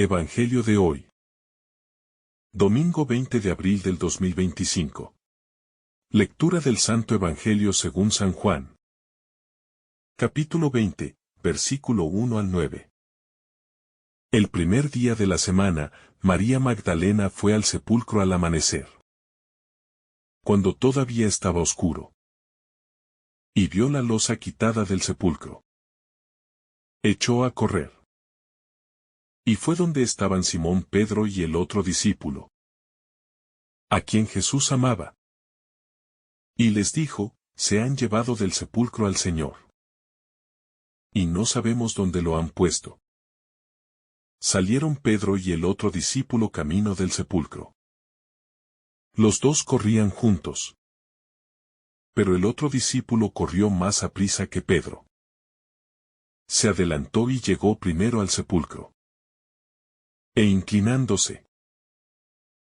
Evangelio de hoy. Domingo 20 de abril del 2025. Lectura del Santo Evangelio según San Juan. Capítulo 20, versículo 1 al 9. El primer día de la semana, María Magdalena fue al sepulcro al amanecer, cuando todavía estaba oscuro, y vio la losa quitada del sepulcro. Echó a correr. Y fue donde estaban Simón Pedro y el otro discípulo, a quien Jesús amaba. Y les dijo: se han llevado del sepulcro al Señor, y no sabemos dónde lo han puesto. Salieron Pedro y el otro discípulo camino del sepulcro. Los dos corrían juntos, pero el otro discípulo corrió más aprisa que Pedro. Se adelantó y llegó primero al sepulcro. E inclinándose,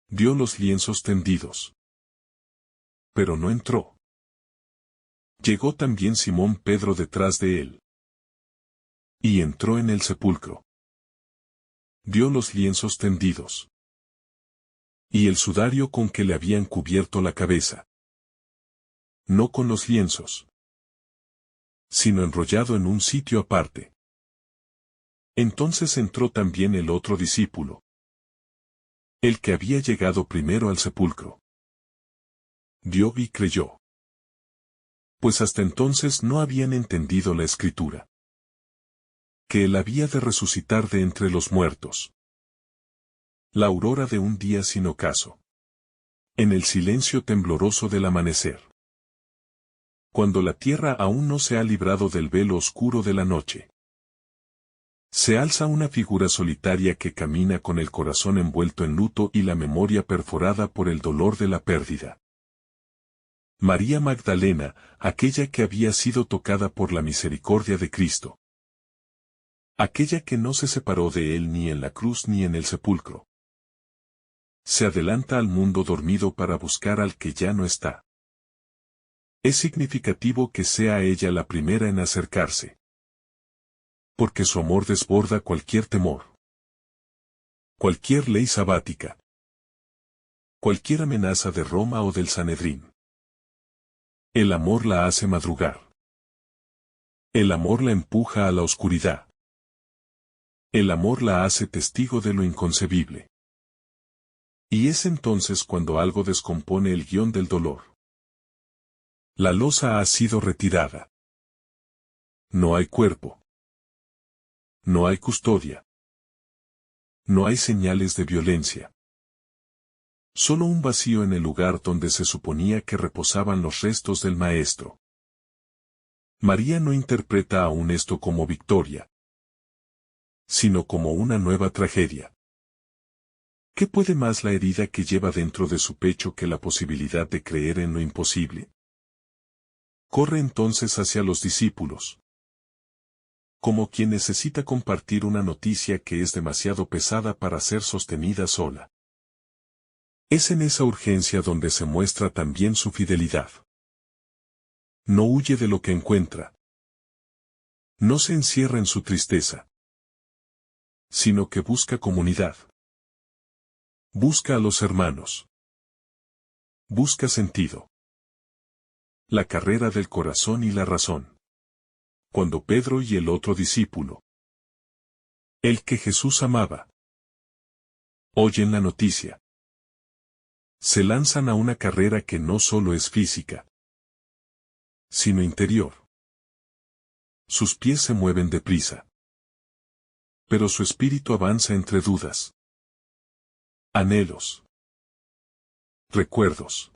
vio los lienzos tendidos, pero no entró. Llegó también Simón Pedro detrás de él, y entró en el sepulcro. Vio los lienzos tendidos, y el sudario con que le habían cubierto la cabeza. No con los lienzos, sino enrollado en un sitio aparte. Entonces entró también el otro discípulo, el que había llegado primero al sepulcro. Vio y creyó, pues hasta entonces no habían entendido la Escritura, que él había de resucitar de entre los muertos. La aurora de un día sin ocaso, en el silencio tembloroso del amanecer, cuando la tierra aún no se ha librado del velo oscuro de la noche, se alza una figura solitaria que camina con el corazón envuelto en luto y la memoria perforada por el dolor de la pérdida. María Magdalena, aquella que había sido tocada por la misericordia de Cristo. Aquella que no se separó de él ni en la cruz ni en el sepulcro. Se adelanta al mundo dormido para buscar al que ya no está. Es significativo que sea ella la primera en acercarse, porque su amor desborda cualquier temor, cualquier ley sabática, cualquier amenaza de Roma o del Sanedrín. El amor la hace madrugar. El amor la empuja a la oscuridad. El amor la hace testigo de lo inconcebible. Y es entonces cuando algo descompone el guión del dolor. La losa ha sido retirada. No hay cuerpo. No hay custodia. No hay señales de violencia. Solo un vacío en el lugar donde se suponía que reposaban los restos del Maestro. María no interpreta aún esto como victoria, sino como una nueva tragedia. ¿Qué puede más la herida que lleva dentro de su pecho que la posibilidad de creer en lo imposible? Corre entonces hacia los discípulos, como quien necesita compartir una noticia que es demasiado pesada para ser sostenida sola. Es en esa urgencia donde se muestra también su fidelidad. No huye de lo que encuentra. No se encierra en su tristeza, sino que busca comunidad. Busca a los hermanos. Busca sentido. La carrera del corazón y la razón. Cuando Pedro y el otro discípulo, el que Jesús amaba, oyen la noticia, se lanzan a una carrera que no solo es física, sino interior. Sus pies se mueven deprisa, pero su espíritu avanza entre dudas, anhelos, recuerdos.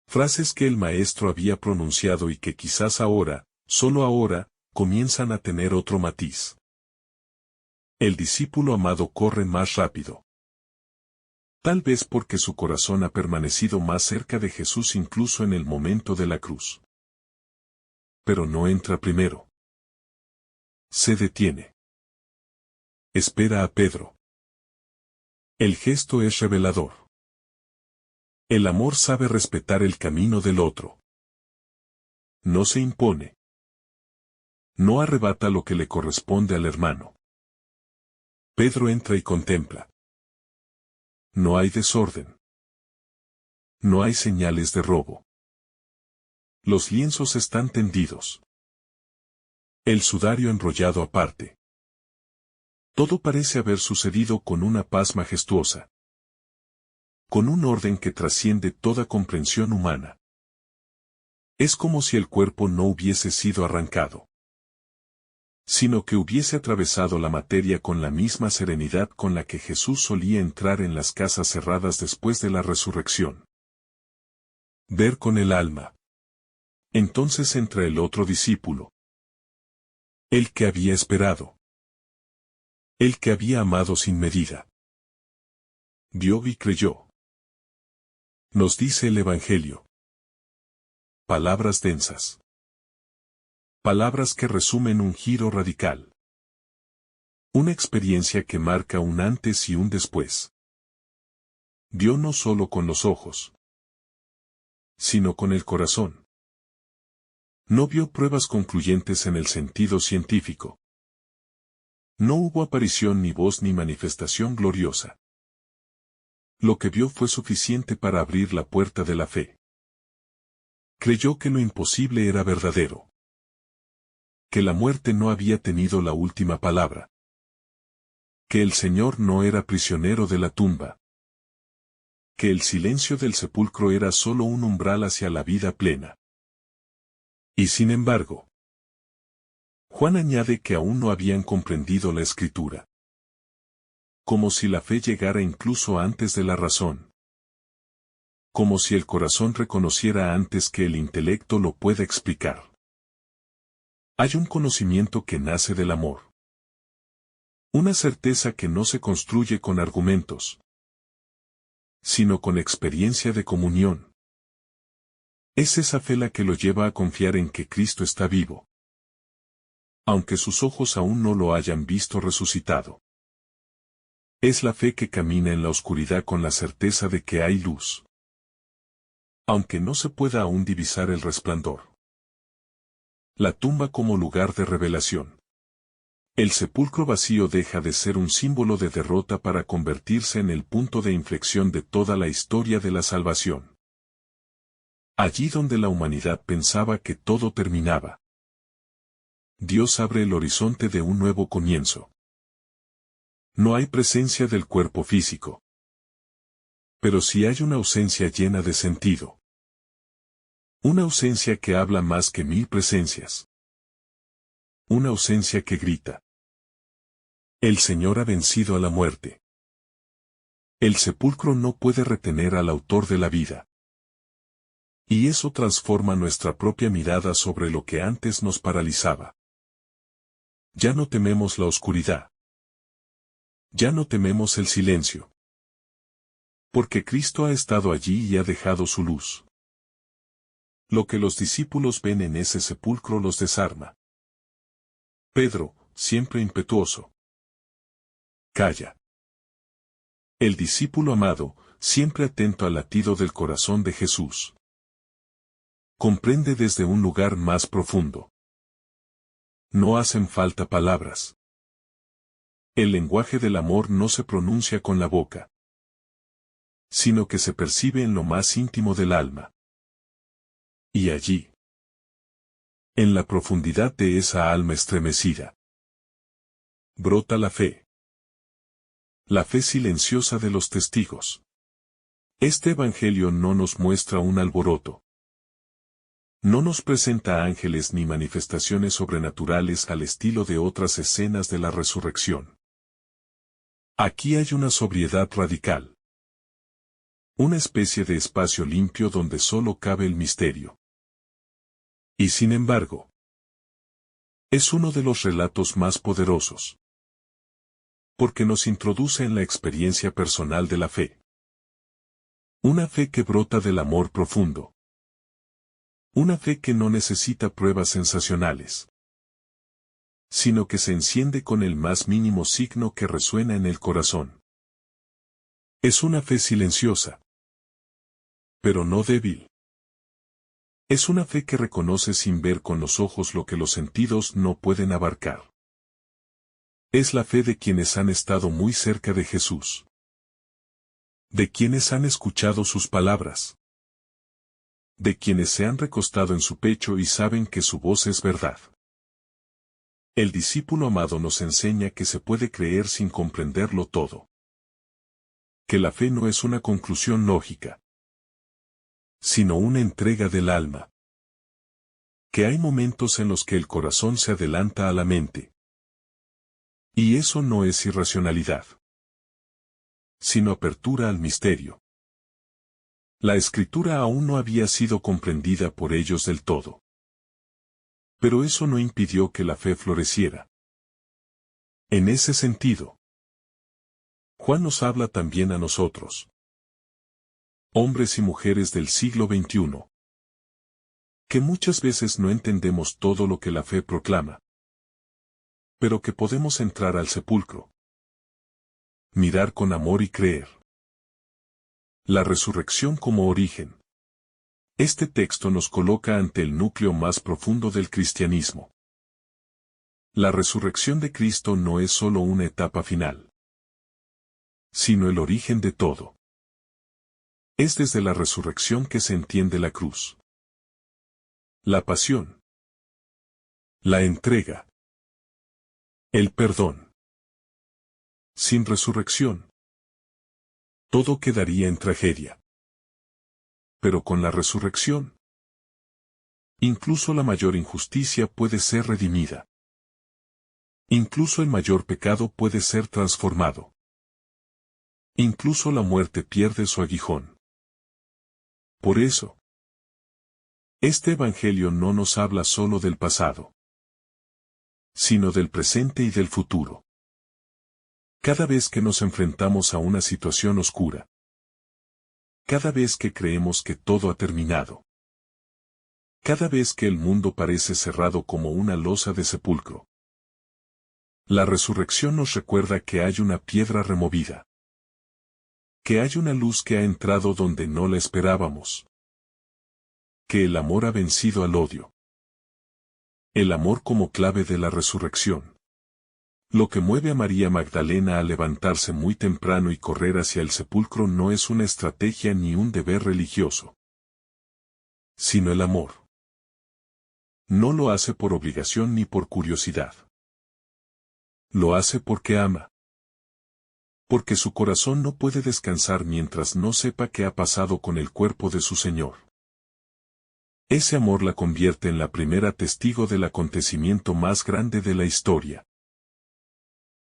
Frases que el Maestro había pronunciado y que quizás ahora, solo ahora, comienzan a tener otro matiz. El discípulo amado corre más rápido. Tal vez porque su corazón ha permanecido más cerca de Jesús incluso en el momento de la cruz. Pero no entra primero. Se detiene. Espera a Pedro. El gesto es revelador. El amor sabe respetar el camino del otro. No se impone. No arrebata lo que le corresponde al hermano. Pedro entra y contempla. No hay desorden. No hay señales de robo. Los lienzos están tendidos. El sudario enrollado aparte. Todo parece haber sucedido con una paz majestuosa. Con un orden que trasciende toda comprensión humana. Es como si el cuerpo no hubiese sido arrancado, sino que hubiese atravesado la materia con la misma serenidad con la que Jesús solía entrar en las casas cerradas después de la resurrección. Ver con el alma. Entonces entra el otro discípulo. El que había esperado. El que había amado sin medida. Vio y creyó. Nos dice el Evangelio. Palabras densas. Palabras que resumen un giro radical. Una experiencia que marca un antes y un después. Vio no solo con los ojos, sino con el corazón. No vio pruebas concluyentes en el sentido científico. No hubo aparición ni voz ni manifestación gloriosa. Lo que vio fue suficiente para abrir la puerta de la fe. Creyó que lo imposible era verdadero. Que la muerte no había tenido la última palabra. Que el Señor no era prisionero de la tumba. Que el silencio del sepulcro era solo un umbral hacia la vida plena. Y sin embargo, Juan añade que aún no habían comprendido la Escritura. Como si la fe llegara incluso antes de la razón. Como si el corazón reconociera antes que el intelecto lo pueda explicar. Hay un conocimiento que nace del amor. Una certeza que no se construye con argumentos, sino con experiencia de comunión. Es esa fe la que lo lleva a confiar en que Cristo está vivo. Aunque sus ojos aún no lo hayan visto resucitado. Es la fe que camina en la oscuridad con la certeza de que hay luz. Aunque no se pueda aún divisar el resplandor. La tumba como lugar de revelación. El sepulcro vacío deja de ser un símbolo de derrota para convertirse en el punto de inflexión de toda la historia de la salvación. Allí donde la humanidad pensaba que todo terminaba. Dios abre el horizonte de un nuevo comienzo. No hay presencia del cuerpo físico. Pero sí hay una ausencia llena de sentido. Una ausencia que habla más que 1000 presencias. Una ausencia que grita. El Señor ha vencido a la muerte. El sepulcro no puede retener al autor de la vida. Y eso transforma nuestra propia mirada sobre lo que antes nos paralizaba. Ya no tememos la oscuridad. Ya no tememos el silencio. Porque Cristo ha estado allí y ha dejado su luz. Lo que los discípulos ven en ese sepulcro los desarma. Pedro, siempre impetuoso. Calla. El discípulo amado, siempre atento al latido del corazón de Jesús. Comprende desde un lugar más profundo. No hacen falta palabras. El lenguaje del amor no se pronuncia con la boca, sino que se percibe en lo más íntimo del alma. Y allí, en la profundidad de esa alma estremecida, brota la fe. La fe silenciosa de los testigos. Este Evangelio no nos muestra un alboroto. No nos presenta ángeles ni manifestaciones sobrenaturales al estilo de otras escenas de la resurrección. Aquí hay una sobriedad radical. Una especie de espacio limpio donde solo cabe el misterio. Y sin embargo, es uno de los relatos más poderosos. Porque nos introduce en la experiencia personal de la fe. Una fe que brota del amor profundo. Una fe que no necesita pruebas sensacionales, sino que se enciende con el más mínimo signo que resuena en el corazón. Es una fe silenciosa, pero no débil. Es una fe que reconoce sin ver con los ojos lo que los sentidos no pueden abarcar. Es la fe de quienes han estado muy cerca de Jesús. De quienes han escuchado sus palabras. De quienes se han recostado en su pecho y saben que su voz es verdad. El discípulo amado nos enseña que se puede creer sin comprenderlo todo. Que la fe no es una conclusión lógica, sino una entrega del alma. Que hay momentos en los que el corazón se adelanta a la mente. Y eso no es irracionalidad, sino apertura al misterio. La escritura aún no había sido comprendida por ellos del todo. Pero eso no impidió que la fe floreciera. En ese sentido, Juan nos habla también a nosotros, hombres y mujeres del siglo XXI, que muchas veces no entendemos todo lo que la fe proclama, pero que podemos entrar al sepulcro, mirar con amor y creer. La resurrección como origen. Este texto nos coloca ante el núcleo más profundo del cristianismo. La resurrección de Cristo no es solo una etapa final, sino el origen de todo. Es desde la resurrección que se entiende la cruz, la pasión, la entrega, el perdón. Sin resurrección, todo quedaría en tragedia. Pero con la resurrección, incluso la mayor injusticia puede ser redimida. Incluso el mayor pecado puede ser transformado. Incluso la muerte pierde su aguijón. Por eso, este Evangelio no nos habla solo del pasado, sino del presente y del futuro. Cada vez que nos enfrentamos a una situación oscura, cada vez que creemos que todo ha terminado, cada vez que el mundo parece cerrado como una losa de sepulcro, la resurrección nos recuerda que hay una piedra removida, que hay una luz que ha entrado donde no la esperábamos, que el amor ha vencido al odio. El amor como clave de la resurrección. Lo que mueve a María Magdalena a levantarse muy temprano y correr hacia el sepulcro no es una estrategia ni un deber religioso, sino el amor. No lo hace por obligación ni por curiosidad. Lo hace porque ama. Porque su corazón no puede descansar mientras no sepa qué ha pasado con el cuerpo de su Señor. Ese amor la convierte en la primera testigo del acontecimiento más grande de la historia.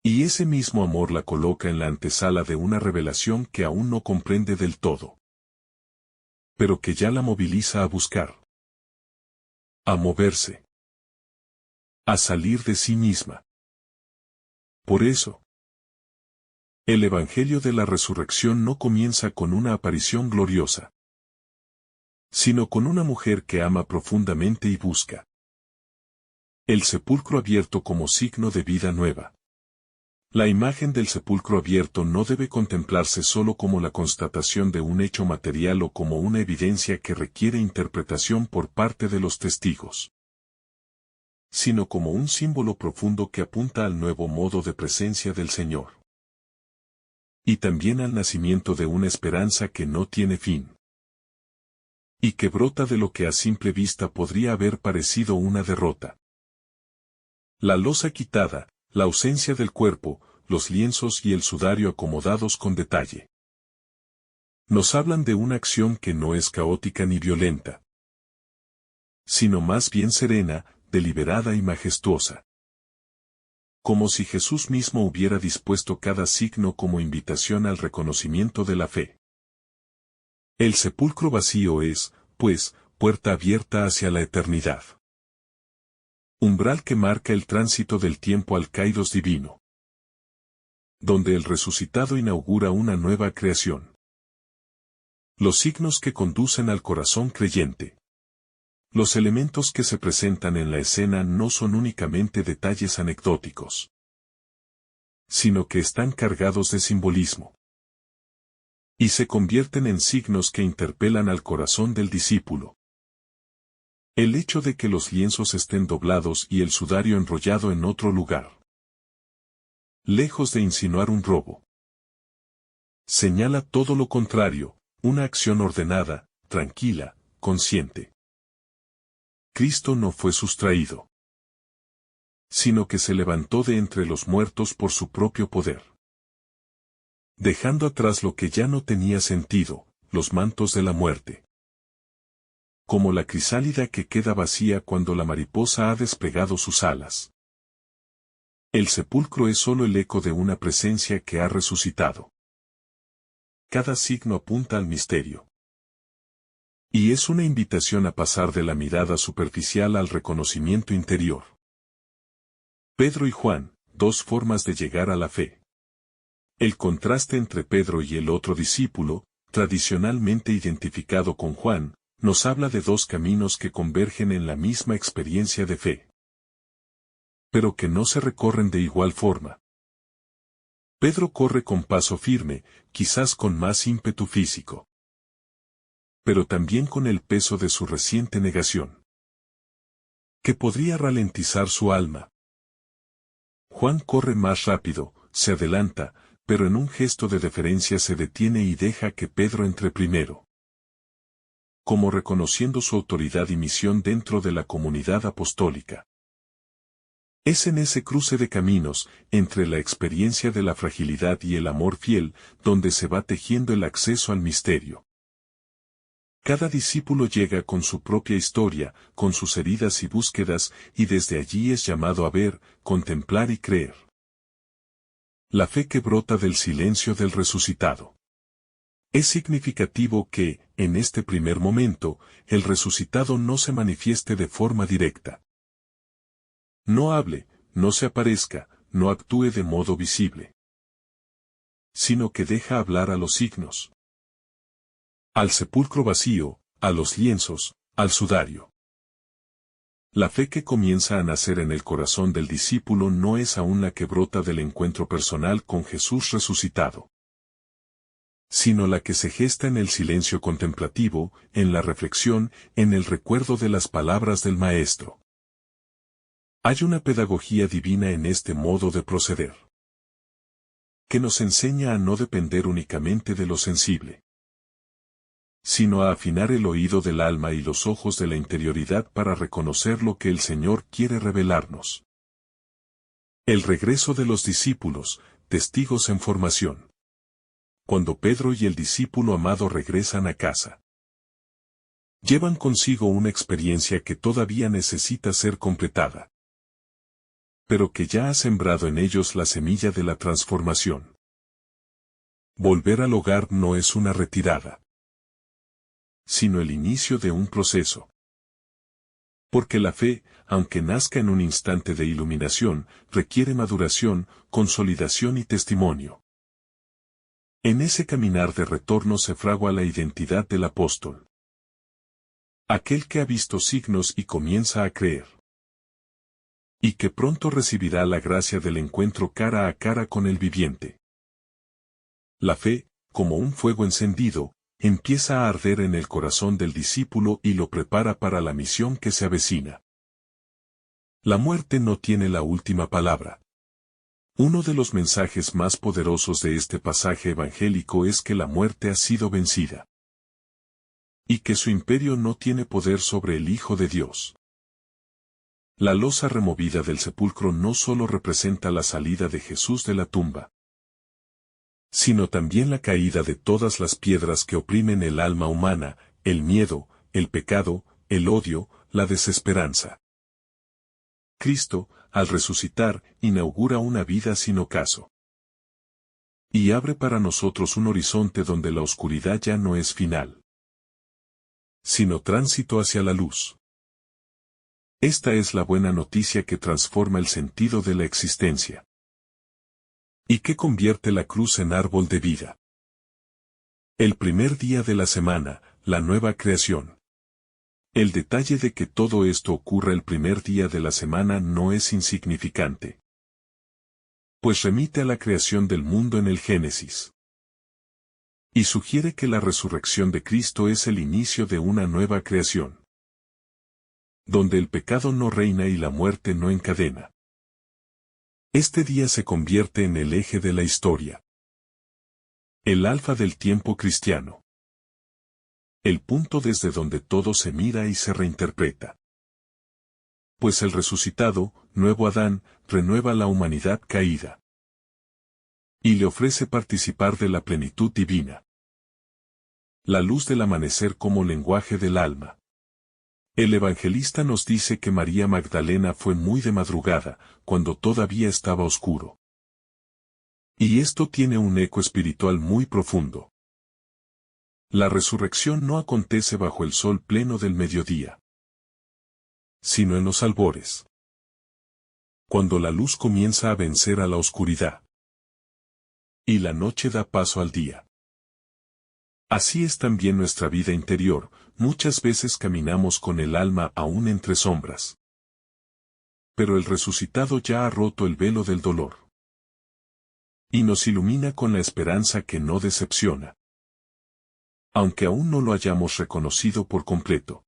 Y ese mismo amor la coloca en la antesala de una revelación que aún no comprende del todo, pero que ya la moviliza a buscar, a moverse, a salir de sí misma. Por eso, el Evangelio de la Resurrección no comienza con una aparición gloriosa, sino con una mujer que ama profundamente y busca el sepulcro abierto como signo de vida nueva. La imagen del sepulcro abierto no debe contemplarse solo como la constatación de un hecho material o como una evidencia que requiere interpretación por parte de los testigos, sino como un símbolo profundo que apunta al nuevo modo de presencia del Señor. Y también al nacimiento de una esperanza que no tiene fin, y que brota de lo que a simple vista podría haber parecido una derrota. La losa quitada, la ausencia del cuerpo, los lienzos y el sudario acomodados con detalle. Nos hablan de una acción que no es caótica ni violenta, sino más bien serena, deliberada y majestuosa. Como si Jesús mismo hubiera dispuesto cada signo como invitación al reconocimiento de la fe. El sepulcro vacío es, pues, puerta abierta hacia la eternidad. Umbral que marca el tránsito del tiempo al kairos divino, donde el resucitado inaugura una nueva creación. Los signos que conducen al corazón creyente. Los elementos que se presentan en la escena no son únicamente detalles anecdóticos, sino que están cargados de simbolismo. Y se convierten en signos que interpelan al corazón del discípulo. El hecho de que los lienzos estén doblados y el sudario enrollado en otro lugar. lejos de insinuar un robo. Señala todo lo contrario, una acción ordenada, tranquila, consciente. Cristo no fue sustraído, sino que se levantó de entre los muertos por su propio poder. Dejando atrás lo que ya no tenía sentido, los mantos de la muerte. Como la crisálida que queda vacía cuando la mariposa ha desplegado sus alas. El sepulcro es solo el eco de una presencia que ha resucitado. Cada signo apunta al misterio. Y es una invitación a pasar de la mirada superficial al reconocimiento interior. Pedro y Juan, dos formas de llegar a la fe. El contraste entre Pedro y el otro discípulo, tradicionalmente identificado con Juan, nos habla de dos caminos que convergen en la misma experiencia de fe, pero que no se recorren de igual forma. Pedro corre con paso firme, quizás con más ímpetu físico, pero también con el peso de su reciente negación, que podría ralentizar su alma. Juan corre más rápido, se adelanta, pero en un gesto de deferencia se detiene y deja que Pedro entre primero, como reconociendo su autoridad y misión dentro de la comunidad apostólica. Es en ese cruce de caminos, entre la experiencia de la fragilidad y el amor fiel, donde se va tejiendo el acceso al misterio. Cada discípulo llega con su propia historia, con sus heridas y búsquedas, y desde allí es llamado a ver, contemplar y creer. La fe que brota del silencio del resucitado. Es significativo que, en este primer momento, el resucitado no se manifieste de forma directa. No hable, no se aparezca, no actúe de modo visible, sino que deja hablar a los signos. Al sepulcro vacío, a los lienzos, al sudario. La fe que comienza a nacer en el corazón del discípulo no es aún la que brota del encuentro personal con Jesús resucitado, sino la que se gesta en el silencio contemplativo, en la reflexión, en el recuerdo de las palabras del Maestro. Hay una pedagogía divina en este modo de proceder, que nos enseña a no depender únicamente de lo sensible, sino a afinar el oído del alma y los ojos de la interioridad para reconocer lo que el Señor quiere revelarnos. El regreso de los discípulos, testigos en formación. Cuando Pedro y el discípulo amado regresan a casa, llevan consigo una experiencia que todavía necesita ser completada, pero que ya ha sembrado en ellos la semilla de la transformación. Volver al hogar no es una retirada, sino el inicio de un proceso. Porque la fe, aunque nazca en un instante de iluminación, requiere maduración, consolidación y testimonio. En ese caminar de retorno se fragua la identidad del apóstol. Aquel que ha visto signos y comienza a creer. Y que pronto recibirá la gracia del encuentro cara a cara con el viviente. La fe, como un fuego encendido, empieza a arder en el corazón del discípulo y lo prepara para la misión que se avecina. La muerte no tiene la última palabra. Uno de los mensajes más poderosos de este pasaje evangélico es que la muerte ha sido vencida, y que su imperio no tiene poder sobre el Hijo de Dios. La losa removida del sepulcro no solo representa la salida de Jesús de la tumba, sino también la caída de todas las piedras que oprimen el alma humana, el miedo, el pecado, el odio, la desesperanza. Cristo, al resucitar, inaugura una vida sin ocaso. Y abre para nosotros un horizonte donde la oscuridad ya no es final, sino tránsito hacia la luz. Esta es la buena noticia que transforma el sentido de la existencia. Y que convierte la cruz en árbol de vida. El primer día de la semana, la nueva creación. El detalle de que todo esto ocurra el primer día de la semana no es insignificante, pues remite a la creación del mundo en el Génesis. Y sugiere que la resurrección de Cristo es el inicio de una nueva creación, donde el pecado no reina y la muerte no encadena. Este día se convierte en el eje de la historia. El alfa del tiempo cristiano. El punto desde donde todo se mira y se reinterpreta. Pues el resucitado, nuevo Adán, renueva la humanidad caída. Y le ofrece participar de la plenitud divina. La luz del amanecer como lenguaje del alma. El evangelista nos dice que María Magdalena fue muy de madrugada, cuando todavía estaba oscuro. Y esto tiene un eco espiritual muy profundo. La resurrección no acontece bajo el sol pleno del mediodía, sino en los albores. Cuando la luz comienza a vencer a la oscuridad. Y la noche da paso al día. Así es también nuestra vida interior, muchas veces caminamos con el alma aún entre sombras. Pero el resucitado ya ha roto el velo del dolor. Y nos ilumina con la esperanza que no decepciona. Aunque aún no lo hayamos reconocido por completo.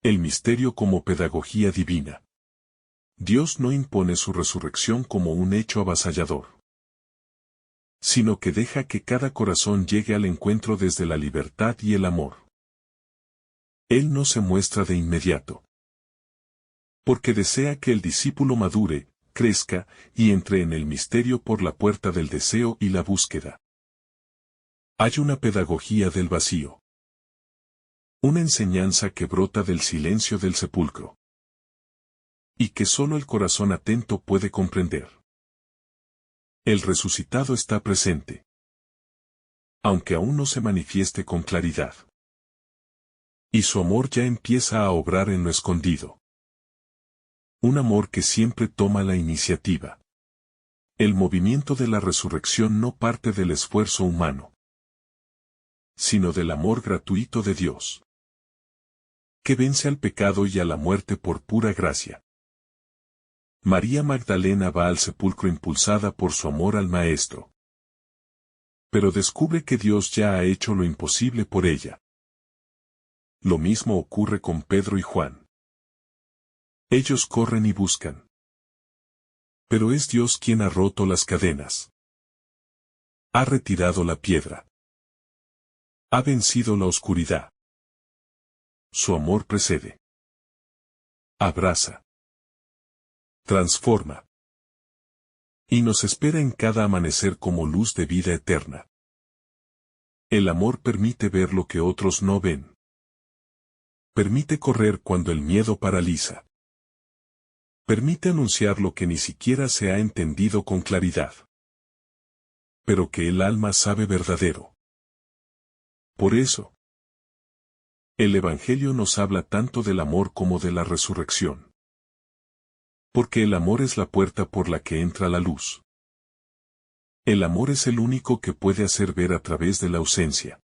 El misterio como pedagogía divina. Dios no impone su resurrección como un hecho avasallador, sino que deja que cada corazón llegue al encuentro desde la libertad y el amor. Él no se muestra de inmediato, porque desea que el discípulo madure, crezca, y entre en el misterio por la puerta del deseo y la búsqueda. Hay una pedagogía del vacío. Una enseñanza que brota del silencio del sepulcro. Y que solo el corazón atento puede comprender. El resucitado está presente, aunque aún no se manifieste con claridad. Y su amor ya empieza a obrar en lo escondido. Un amor que siempre toma la iniciativa. El movimiento de la resurrección no parte del esfuerzo humano, sino del amor gratuito de Dios, que vence al pecado y a la muerte por pura gracia. María Magdalena va al sepulcro impulsada por su amor al Maestro. Pero descubre que Dios ya ha hecho lo imposible por ella. Lo mismo ocurre con Pedro y Juan. Ellos corren y buscan. Pero es Dios quien ha roto las cadenas. Ha retirado la piedra. Ha vencido la oscuridad. Su amor precede. Abraza. Transforma. Y nos espera en cada amanecer como luz de vida eterna. El amor permite ver lo que otros no ven. Permite correr cuando el miedo paraliza. Permite anunciar lo que ni siquiera se ha entendido con claridad, pero que el alma sabe verdadero. Por eso, el Evangelio nos habla tanto del amor como de la resurrección. Porque el amor es la puerta por la que entra la luz. El amor es el único que puede hacer ver a través de la ausencia.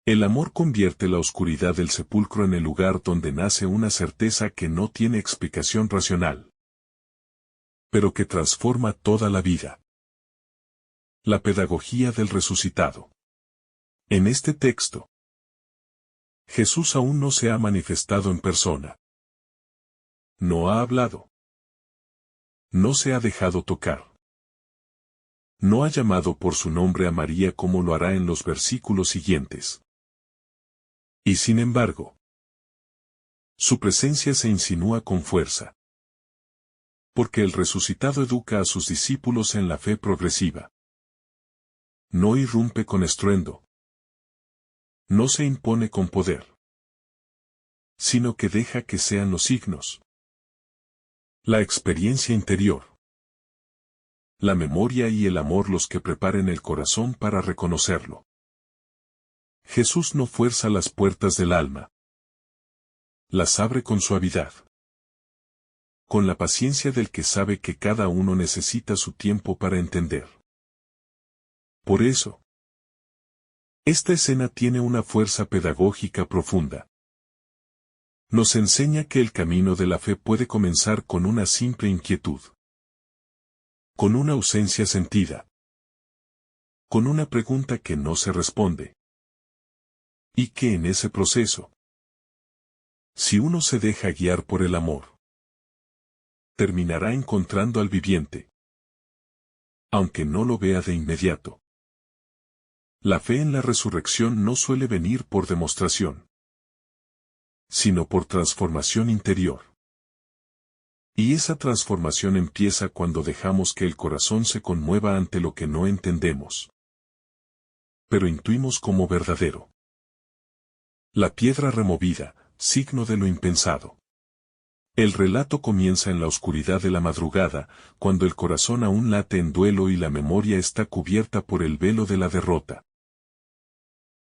El amor convierte la oscuridad del sepulcro en el lugar donde nace una certeza que no tiene explicación racional, pero que transforma toda la vida. La pedagogía del resucitado. En este texto, Jesús aún no se ha manifestado en persona. No ha hablado. No se ha dejado tocar. No ha llamado por su nombre a María como lo hará en los versículos siguientes. Y sin embargo, su presencia se insinúa con fuerza. Porque el resucitado educa a sus discípulos en la fe progresiva. No irrumpe con estruendo. No se impone con poder. Sino que deja que sean los signos. La experiencia interior. La memoria y el amor los que preparen el corazón para reconocerlo. Jesús no fuerza las puertas del alma. Las abre con suavidad. Con la paciencia del que sabe que cada uno necesita su tiempo para entender. Por eso, esta escena tiene una fuerza pedagógica profunda. Nos enseña que el camino de la fe puede comenzar con una simple inquietud. Con una ausencia sentida. Con una pregunta que no se responde. Y que en ese proceso, si uno se deja guiar por el amor, terminará encontrando al viviente, aunque no lo vea de inmediato. La fe en la resurrección no suele venir por demostración, sino por transformación interior. Y esa transformación empieza cuando dejamos que el corazón se conmueva ante lo que no entendemos, pero intuimos como verdadero. La piedra removida, signo de lo impensado. El relato comienza en la oscuridad de la madrugada, cuando el corazón aún late en duelo y la memoria está cubierta por el velo de la derrota.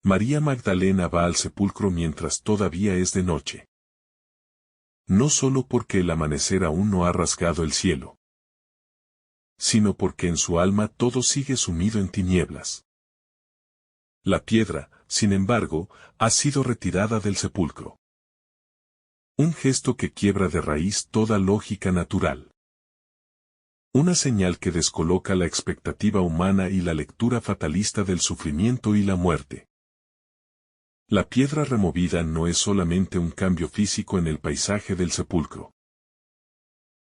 María Magdalena va al sepulcro mientras todavía es de noche. No solo porque el amanecer aún no ha rasgado el cielo, sino porque en su alma todo sigue sumido en tinieblas. La piedra, sin embargo, ha sido retirada del sepulcro. Un gesto que quiebra de raíz toda lógica natural. Una señal que descoloca la expectativa humana y la lectura fatalista del sufrimiento y la muerte. La piedra removida no es solamente un cambio físico en el paisaje del sepulcro,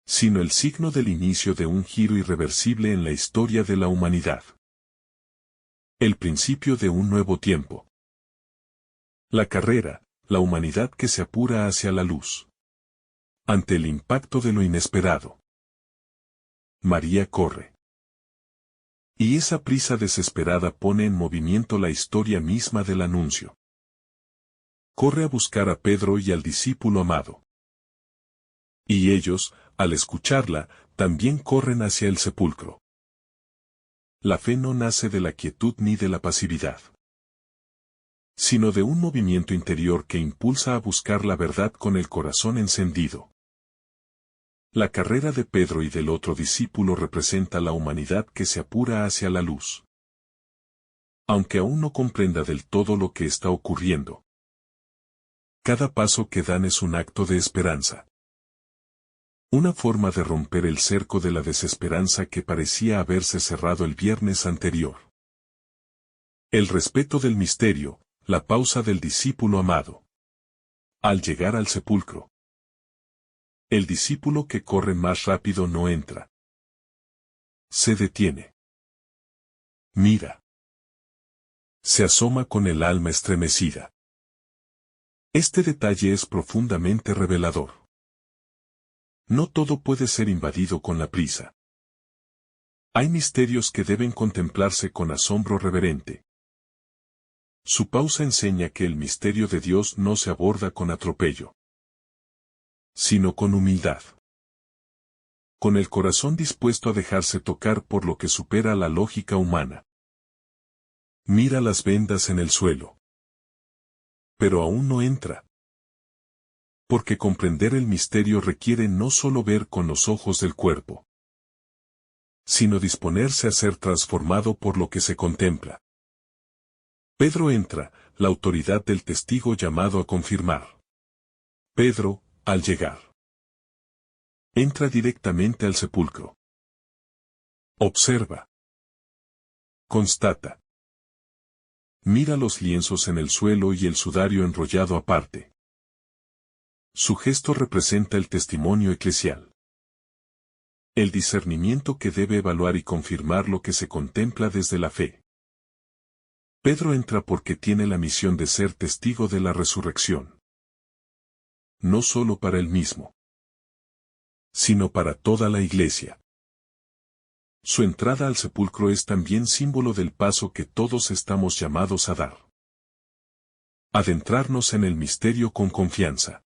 sino el signo del inicio de un giro irreversible en la historia de la humanidad. El principio de un nuevo tiempo. La carrera, la humanidad que se apura hacia la luz. Ante el impacto de lo inesperado, María corre. Y esa prisa desesperada pone en movimiento la historia misma del anuncio. Corre a buscar a Pedro y al discípulo amado. Y ellos, al escucharla, también corren hacia el sepulcro. La fe no nace de la quietud ni de la pasividad, sino de un movimiento interior que impulsa a buscar la verdad con el corazón encendido. La carrera de Pedro y del otro discípulo representa la humanidad que se apura hacia la luz. Aunque aún no comprenda del todo lo que está ocurriendo, cada paso que dan es un acto de esperanza. Una forma de romper el cerco de la desesperanza que parecía haberse cerrado el viernes anterior. El respeto del misterio, la pausa del discípulo amado. Al llegar al sepulcro, el discípulo que corre más rápido no entra. Se detiene. Mira. Se asoma con el alma estremecida. Este detalle es profundamente revelador. No todo puede ser invadido con la prisa. Hay misterios que deben contemplarse con asombro reverente. Su pausa enseña que el misterio de Dios no se aborda con atropello, sino con humildad. Con el corazón dispuesto a dejarse tocar por lo que supera la lógica humana. Mira las vendas en el suelo. Pero aún no entra. Porque comprender el misterio requiere no solo ver con los ojos del cuerpo, sino disponerse a ser transformado por lo que se contempla. Pedro entra, la autoridad del testigo llamado a confirmar. Pedro, al llegar, entra directamente al sepulcro. Observa. Constata. Mira los lienzos en el suelo y el sudario enrollado aparte. Su gesto representa el testimonio eclesial. El discernimiento que debe evaluar y confirmar lo que se contempla desde la fe. Pedro entra porque tiene la misión de ser testigo de la resurrección. No solo para él mismo, sino para toda la iglesia. Su entrada al sepulcro es también símbolo del paso que todos estamos llamados a dar. Adentrarnos en el misterio con confianza,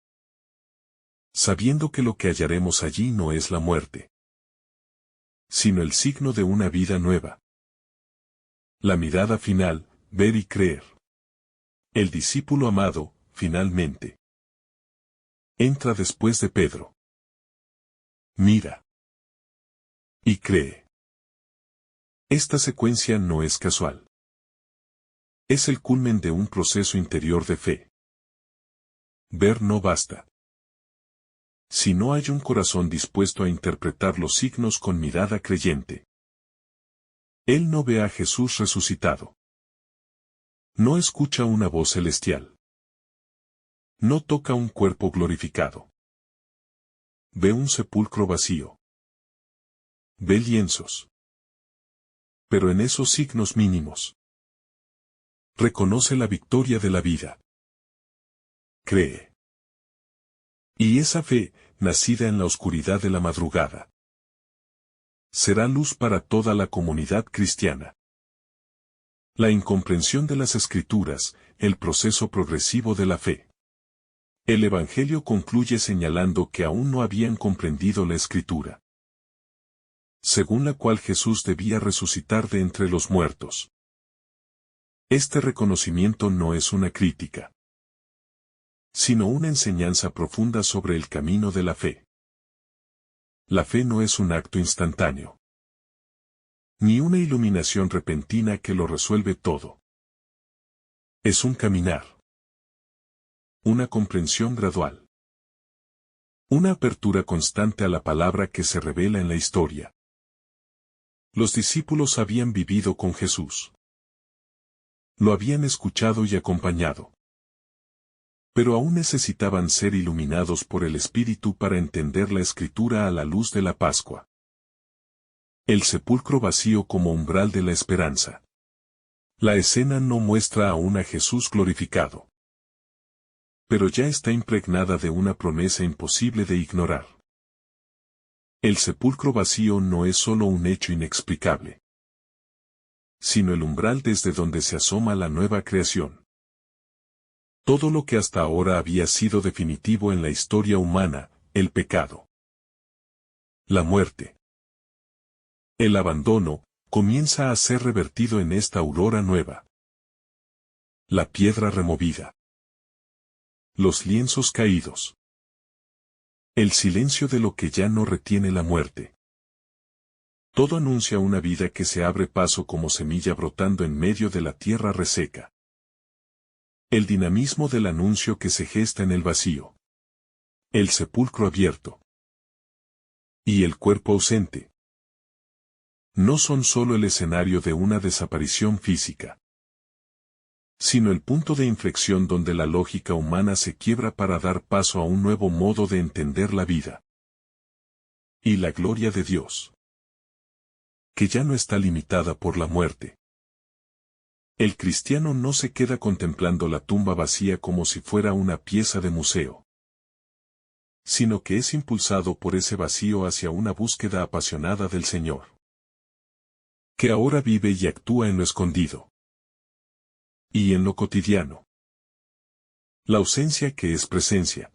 sabiendo que lo que hallaremos allí no es la muerte, sino el signo de una vida nueva. La mirada final, ver y creer. El discípulo amado, finalmente, entra después de Pedro. Mira. Y cree. Esta secuencia no es casual. Es el culmen de un proceso interior de fe. Ver no basta. Si no hay un corazón dispuesto a interpretar los signos con mirada creyente. Él no ve a Jesús resucitado. No escucha una voz celestial. No toca un cuerpo glorificado. Ve un sepulcro vacío. Ve lienzos. Pero en esos signos mínimos, reconoce la victoria de la vida. Cree. Y esa fe, nacida en la oscuridad de la madrugada, será luz para toda la comunidad cristiana. La incomprensión de las Escrituras, el proceso progresivo de la fe. El Evangelio concluye señalando que aún no habían comprendido la Escritura, según la cual Jesús debía resucitar de entre los muertos. Este reconocimiento no es una crítica, sino una enseñanza profunda sobre el camino de la fe. La fe no es un acto instantáneo, ni una iluminación repentina que lo resuelve todo. Es un caminar, una comprensión gradual, una apertura constante a la palabra que se revela en la historia. Los discípulos habían vivido con Jesús. Lo habían escuchado y acompañado. Pero aún necesitaban ser iluminados por el Espíritu para entender la Escritura a la luz de la Pascua. El sepulcro vacío como umbral de la esperanza. La escena no muestra aún a Jesús glorificado, pero ya está impregnada de una promesa imposible de ignorar. El sepulcro vacío no es solo un hecho inexplicable, sino el umbral desde donde se asoma la nueva creación. Todo lo que hasta ahora había sido definitivo en la historia humana, el pecado, la muerte, el abandono, comienza a ser revertido en esta aurora nueva. La piedra removida, los lienzos caídos, el silencio de lo que ya no retiene la muerte. Todo anuncia una vida que se abre paso como semilla brotando en medio de la tierra reseca. El dinamismo del anuncio que se gesta en el vacío. El sepulcro abierto. Y el cuerpo ausente. No son solo el escenario de una desaparición física, sino el punto de inflexión donde la lógica humana se quiebra para dar paso a un nuevo modo de entender la vida. Y la gloria de Dios, que ya no está limitada por la muerte. El cristiano no se queda contemplando la tumba vacía como si fuera una pieza de museo, sino que es impulsado por ese vacío hacia una búsqueda apasionada del Señor, que ahora vive y actúa en lo escondido y en lo cotidiano. La ausencia que es presencia.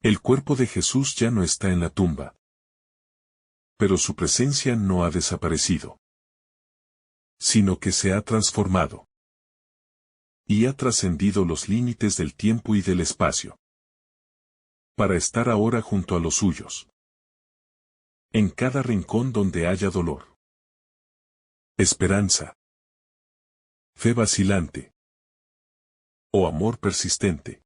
El cuerpo de Jesús ya no está en la tumba, pero su presencia no ha desaparecido, sino que se ha transformado y ha trascendido los límites del tiempo y del espacio, para estar ahora junto a los suyos, en cada rincón donde haya dolor, esperanza, fe vacilante o amor persistente.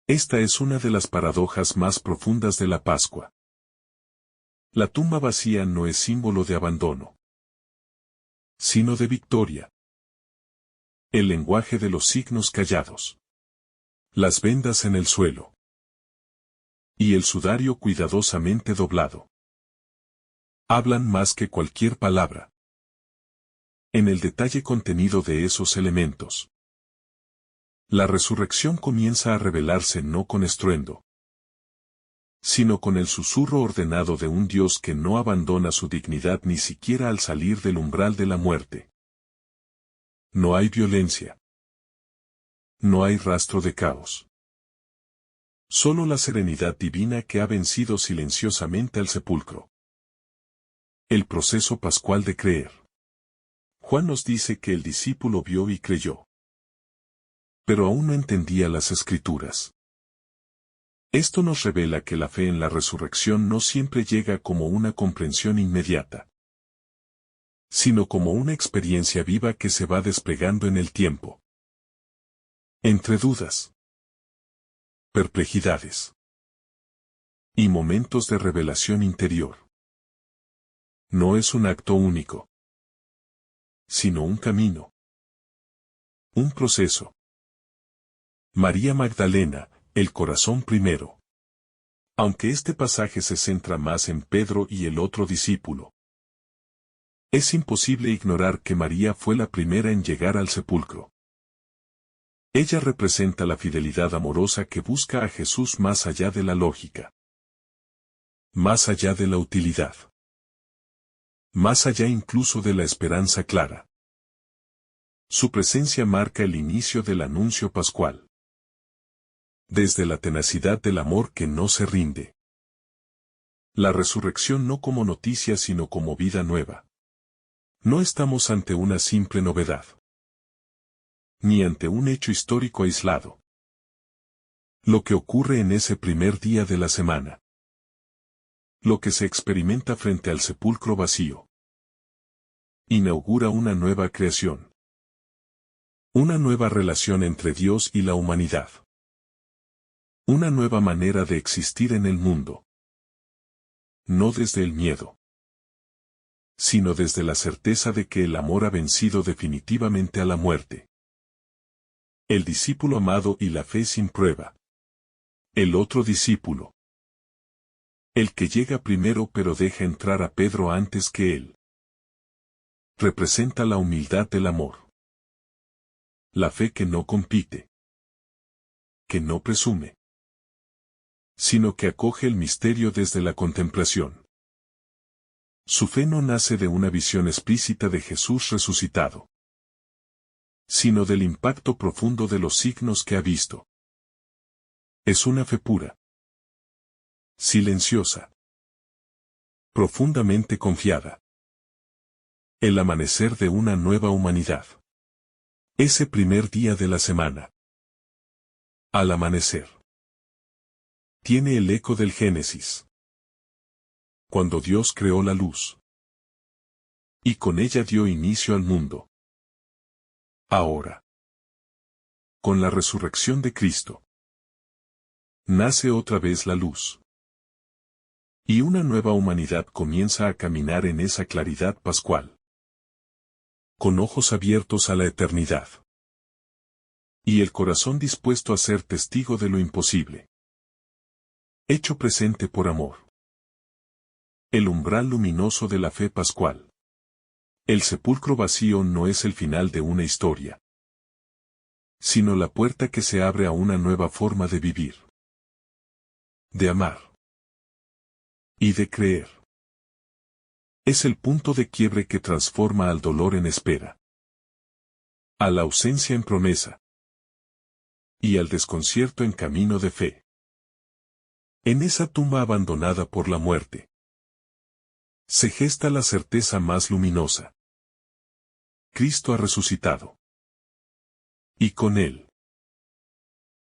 Esta es una de las paradojas más profundas de la Pascua. La tumba vacía no es símbolo de abandono, sino de victoria. El lenguaje de los signos callados, las vendas en el suelo y el sudario cuidadosamente doblado hablan más que cualquier palabra. En el detalle contenido de esos elementos, la resurrección comienza a revelarse no con estruendo, sino con el susurro ordenado de un Dios que no abandona su dignidad ni siquiera al salir del umbral de la muerte. No hay violencia. No hay rastro de caos. Solo la serenidad divina que ha vencido silenciosamente al sepulcro. El proceso pascual de creer. Juan nos dice que el discípulo vio y creyó, pero aún no entendía las Escrituras. Esto nos revela que la fe en la resurrección no siempre llega como una comprensión inmediata, sino como una experiencia viva que se va desplegando en el tiempo. Entre dudas, perplejidades y momentos de revelación interior. No es un acto único, sino un camino, un proceso. María Magdalena, el corazón primero. Aunque este pasaje se centra más en Pedro y el otro discípulo, es imposible ignorar que María fue la primera en llegar al sepulcro. Ella representa la fidelidad amorosa que busca a Jesús más allá de la lógica, más allá de la utilidad, más allá incluso de la esperanza clara. Su presencia marca el inicio del anuncio pascual. Desde la tenacidad del amor que no se rinde. La resurrección no como noticia sino como vida nueva. No estamos ante una simple novedad, ni ante un hecho histórico aislado. Lo que ocurre en ese primer día de la semana. Lo que se experimenta frente al sepulcro vacío. Inaugura una nueva creación. Una nueva relación entre Dios y la humanidad. Una nueva manera de existir en el mundo. No desde el miedo, sino desde la certeza de que el amor ha vencido definitivamente a la muerte. El discípulo amado y la fe sin prueba. El otro discípulo. El que llega primero pero deja entrar a Pedro antes que él. Representa la humildad del amor. La fe que no compite. Que no presume. Sino que acoge el misterio desde la contemplación. Su fe no nace de una visión explícita de Jesús resucitado, sino del impacto profundo de los signos que ha visto. Es una fe pura, silenciosa, profundamente confiada. El amanecer de una nueva humanidad. Ese primer día de la semana. Al amanecer. Tiene el eco del Génesis. Cuando Dios creó la luz. Y con ella dio inicio al mundo. Ahora. Con la resurrección de Cristo. Nace otra vez la luz. Y una nueva humanidad comienza a caminar en esa claridad pascual. Con ojos abiertos a la eternidad. Y el corazón dispuesto a ser testigo de lo imposible. Hecho presente por amor. El umbral luminoso de la fe pascual. El sepulcro vacío no es el final de una historia, sino la puerta que se abre a una nueva forma de vivir. De amar. Y de creer. Es el punto de quiebre que transforma al dolor en espera. A la ausencia en promesa. Y al desconcierto en camino de fe. En esa tumba abandonada por la muerte. Se gesta la certeza más luminosa. Cristo ha resucitado. Y con él.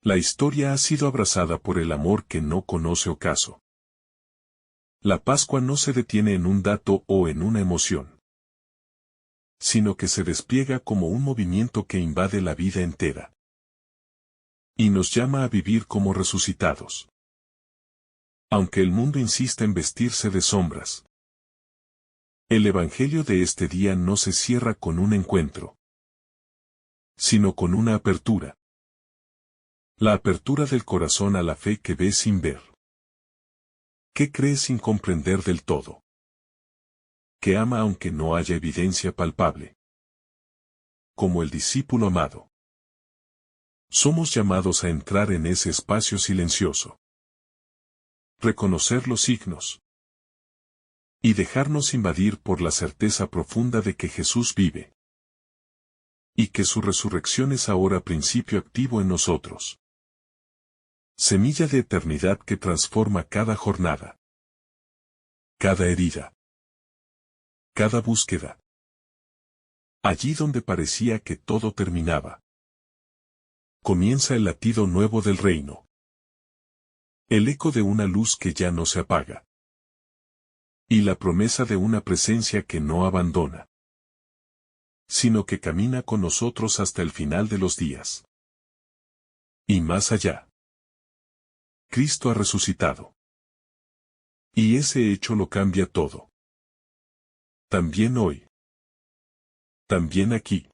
La historia ha sido abrazada por el amor que no conoce ocaso. La Pascua no se detiene en un dato o en una emoción, sino que se despliega como un movimiento que invade la vida entera. Y nos llama a vivir como resucitados. Aunque el mundo insista en vestirse de sombras. El Evangelio de este día no se cierra con un encuentro, sino con una apertura. La apertura del corazón a la fe que ve sin ver. Que cree sin comprender del todo. Que ama aunque no haya evidencia palpable. Como el discípulo amado. Somos llamados a entrar en ese espacio silencioso. Reconocer los signos. Y dejarnos invadir por la certeza profunda de que Jesús vive. Y que su resurrección es ahora principio activo en nosotros. Semilla de eternidad que transforma cada jornada. Cada herida. Cada búsqueda. Allí donde parecía que todo terminaba. Comienza el latido nuevo del reino. El eco de una luz que ya no se apaga. Y la promesa de una presencia que no abandona. Sino que camina con nosotros hasta el final de los días. Y más allá. Cristo ha resucitado. Y ese hecho lo cambia todo. También hoy. También aquí.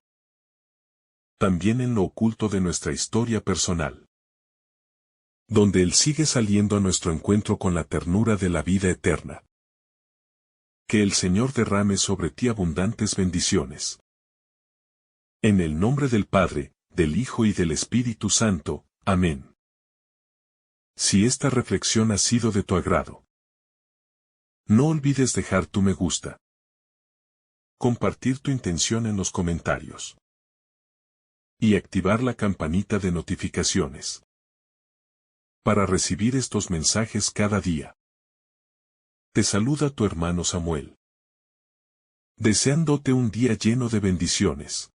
También en lo oculto de nuestra historia personal. donde Él sigue saliendo a nuestro encuentro con la ternura de la vida eterna. Que el Señor derrame sobre ti abundantes bendiciones. En el nombre del Padre, del Hijo y del Espíritu Santo. Amén. Si esta reflexión ha sido de tu agrado, no olvides dejar tu me gusta, compartir tu intención en los comentarios y activar la campanita de notificaciones para recibir estos mensajes cada día. Te saluda tu hermano Samuel, deseándote un día lleno de bendiciones.